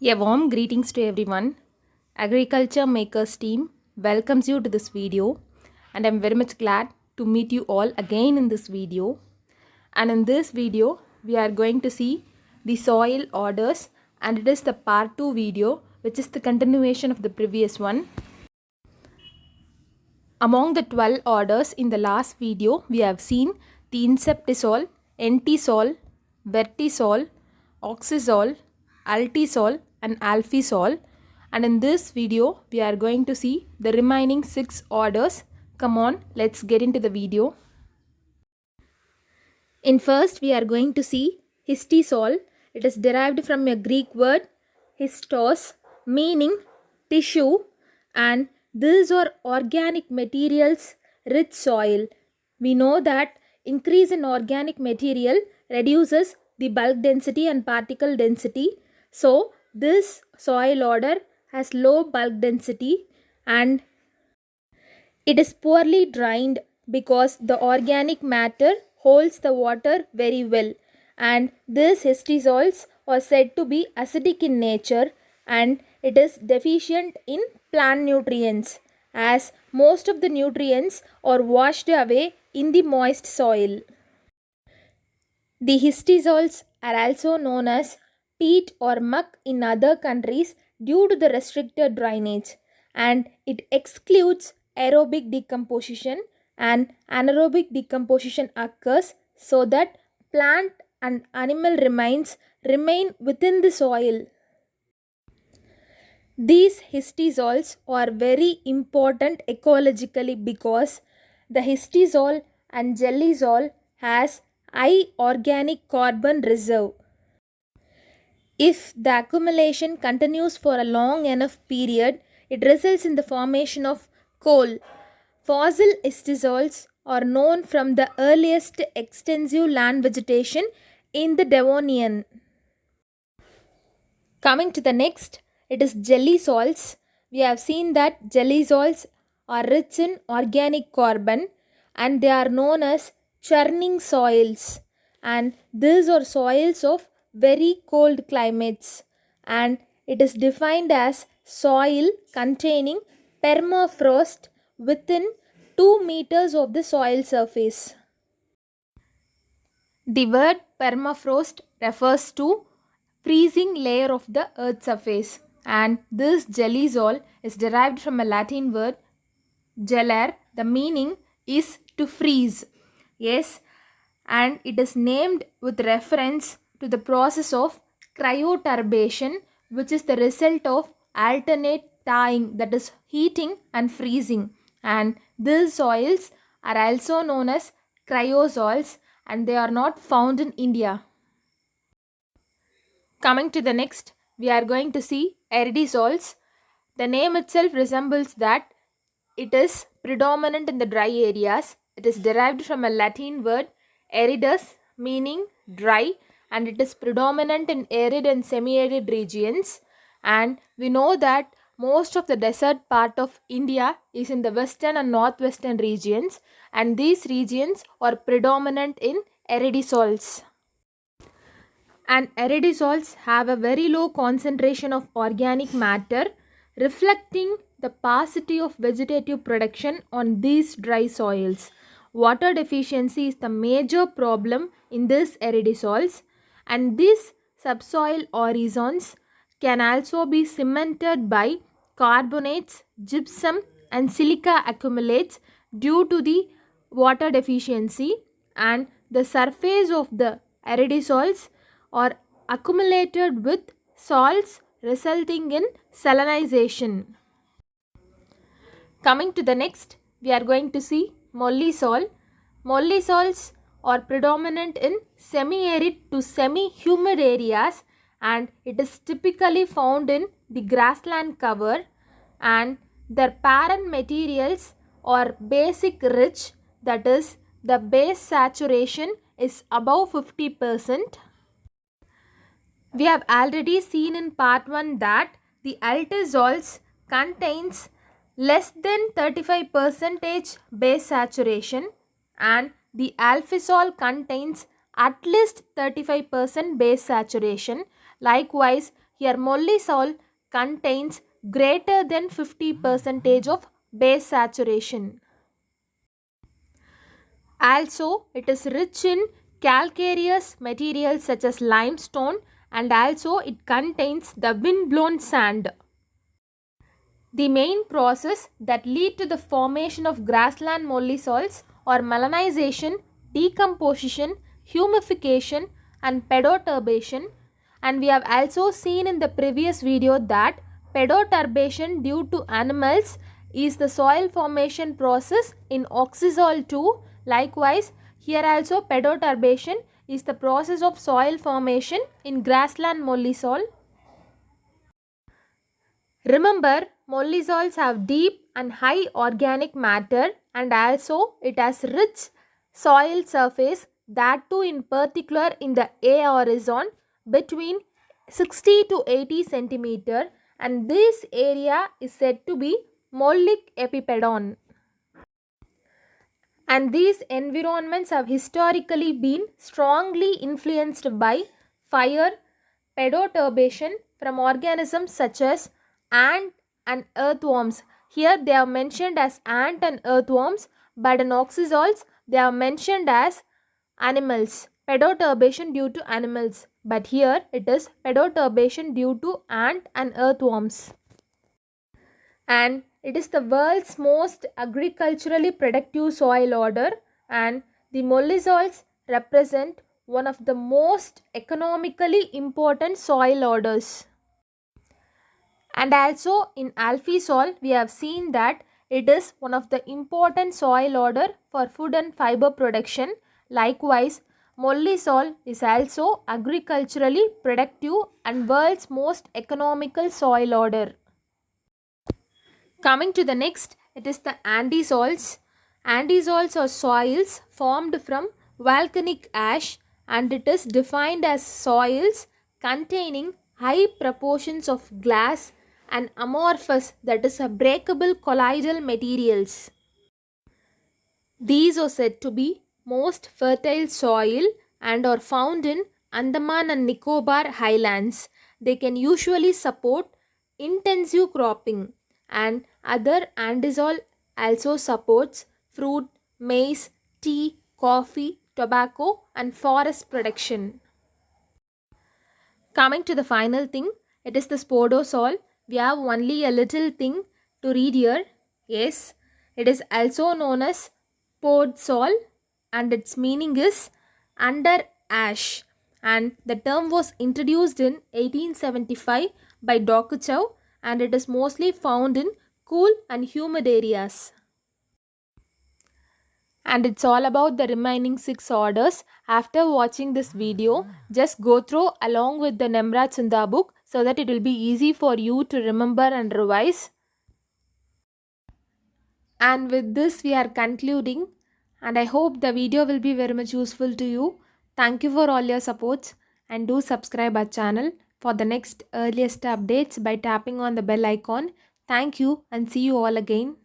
A warm greetings to everyone. Agriculture Makers team welcomes you to this video, and I'm very much glad to meet you all again in this video. And in this video, we are going to see the soil orders, and it is the part 2 video, which is the continuation of the previous one. Among the 12 orders in the last video, we have seen the inceptisol, entisol, vertisol, oxisol, altisol and alphisol, and in this video we are going to see the remaining 6 orders. Come on, let's get into the video. In first we are going to see histisol. It is derived from a Greek word histos, meaning tissue, and these are organic materials rich soil. We know that increase in organic material reduces the bulk density and particle density. So this soil order has low bulk density and it is poorly drained because the organic matter holds the water very well, and these histisols are said to be acidic in nature, and it is deficient in plant nutrients as most of the nutrients are washed away in the moist soil. The histisols are also known as peat or muck in other countries due to the restricted drainage, and it excludes aerobic decomposition, and anaerobic decomposition occurs so that plant and animal remains remain within the soil. These histisols are very important ecologically because the histisol and gellysol has high organic carbon reserve. If the accumulation continues for a long enough period, it results in the formation of coal. Fossil histisols are known from the earliest extensive land vegetation in the Devonian. Coming to the next, it is gellysols. We have seen that gellysols are rich in organic carbon and they are known as churning soils, and these are soils of very cold climates, and it is defined as soil containing permafrost within 2 meters of the soil surface. The word permafrost refers to freezing layer of the earth's surface, and this gellysol is derived from a Latin word gelare. The meaning is to freeze. Yes, and it is named with reference to the process of cryoturbation, which is the result of alternate thawing, that is heating and freezing, and these soils are also known as cryosols and they are not found in India. Coming to the next, we are going to see aridisols. The name itself resembles that. It is predominant in the dry areas. It is derived from a Latin word aridus, meaning dry, and it is predominant in arid and semi-arid regions. And we know that most of the desert part of India is in the western and northwestern regions, and these regions are predominant in aridisols. And aridisols have a very low concentration of organic matter, reflecting the paucity of vegetative production on these dry soils. Water deficiency is the major problem in these aridisols, and these subsoil horizons can also be cemented by carbonates, gypsum and silica accumulates due to the water deficiency, and the surface of the aridisols are accumulated with salts resulting in salinization. Coming to the next, we are going to see mollisol. Mollisols are predominant in semi-arid to semi-humid areas, and it is typically found in the grassland cover, and their parent materials are basic rich, that is the base saturation is above 50%. We have already seen in part 1 that the altisols contains less than 35% base saturation, and the alphisol contains at least 35% base saturation. Likewise, Here mollisol contains greater than 50% of base saturation. Also, it is rich in calcareous materials such as limestone, and also it contains the wind-blown sand. The main process that lead to the formation of grassland mollisols are melanization, decomposition, humification and pedoturbation, and we have also seen in the previous video that pedoturbation due to animals is the soil formation process in oxisol too. Likewise, here also pedoturbation is the process of soil formation in grassland mollisol. Remember, mollisols have deep and high organic matter, and also it has rich soil surface, that too in particular in the A horizon between 60 to 80 centimeter, and this area is said to be mollic epipedon. And these environments have historically been strongly influenced by fire, pedoturbation from organisms such as ant and earthworms. Here they are mentioned as ant and earthworms, but in oxisols they are mentioned as animals. Pedoturbation due to animals, but here it is pedoturbation due to ant and earthworms. And it is the world's most agriculturally productive soil order, and the mollisols represent one of the most economically important soil orders. And also in alphisol we have seen that it is one of the important soil order for food and fiber production. Likewise, mollisol is also agriculturally productive and world's most economical soil order. Coming to the next, it is the andisols. Andisols are soils formed from volcanic ash, and it is defined as soils containing high proportions of glass and amorphous, that is a breakable colloidal materials. These are said to be most fertile soil and are found in Andaman and Nicobar highlands. They can usually support intensive cropping, and other andisol also supports fruit, maize, tea, coffee, tobacco and forest production. Coming to the final thing, it is the spodosol. We have only a little thing to read here. Yes, it is also known as podsol, and its meaning is under ash, and the term was introduced in 1875 by Dokuchev, and it is mostly found in cool and humid areas. And it's all about the remaining 6 orders. After watching this video, just go through along with the Nemra Chanda book so that it will be easy for you to remember and revise. And with this we are concluding, and I hope the video will be very much useful to you. Thank you for all your support, and do subscribe our channel for the next earliest updates by tapping on the bell icon. Thank you and see you all again.